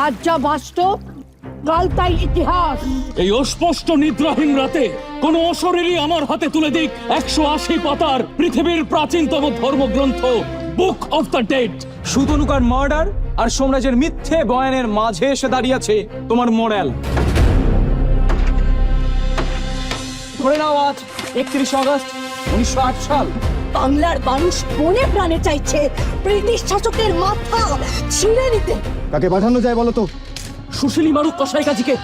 আজ যা বাস্তব, কাল তাই ইতিহাস। এই অস্পষ্ট নিদ্রাহীন রাতে কোন অশরীরই আমার হাতে তুলে দিক 180 পাতার পৃথিবীর প্রাচীনতম ধর্মগ্রন্থ বুক অফ দ্য ডেড। সুতনুকার মার্ডার আর সোমরাজের মিথ্যে বয়ানের মাঝে এসে দাঁড়িয়েছে তোমার মোরাল। ধরে নাও আজ 31 আগস্ট 1908 সাল। বাংলার মানুষ মনে প্রাণে চাইছে ব্রিটিশ শাসকের মাথা ছিঁড়ে নিতে। কাকে পাঠানো যায় বলো তো? সুশীলী মারুক কসাই কাজীকে,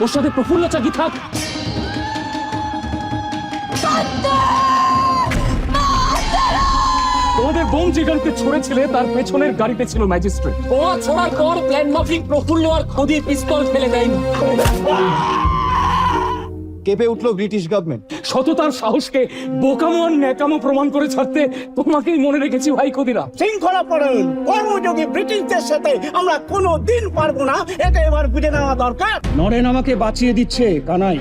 ওর সাথে প্রফুল্ল চাকি থাক। তোমাদের বোন যে গাড়িতে ছড়েছিলে তার পেছনের গাড়িতে ছিল ম্যাজিস্ট্রেট। বোমা ছোড়ার পর প্ল্যান মাফিক প্রফুল্ল আর খোদি পিস্তল ফেলে দেয়নি। কেঁপে উঠলো ব্রিটিশ গভর্নমেন্ট। সততার সাহসকে বোকামো আর ন্যাকামো প্রমাণ করে ছাড়তে তোমাকেই মনে রেখেছি ভাই খোদিরা। শৃঙ্খলা পরায়ণ কর্মযোগী ব্রিটিশদের সাথে আমরা কোনো দিন পারবো না, এটা এবার বুঝে নেওয়া দরকার। নরেন আমাকে বাঁচিয়ে দিচ্ছে কানাই,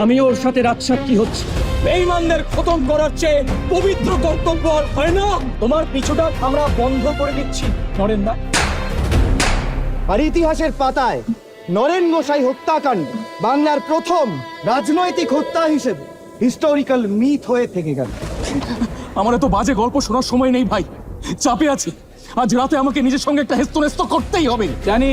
আমি ওর সাথে রাজসাক্ষী হচ্ছি। বেঈমানদের খতম করার চেয়ে পবিত্র কর্তব্য আর হয় না। তোমার পিছুটা আমরা বন্ধ করে দিচ্ছি নরেন দা। আর ইতিহাসের পাতায় নরেন গোসাই হত্যাকাণ্ড বাংলার প্রথম রাজনৈতিক হত্যা হিসেবে হিস্টোরিক্যাল মিথ হয়ে থেকে গেল। আমার এত বাজে গল্প শোনার সময় নেই ভাই, চাপে আছি। আজ রাতে আমাকে নিজের সঙ্গে একটা হেস্তনেস্ত করতেই হবে। জানি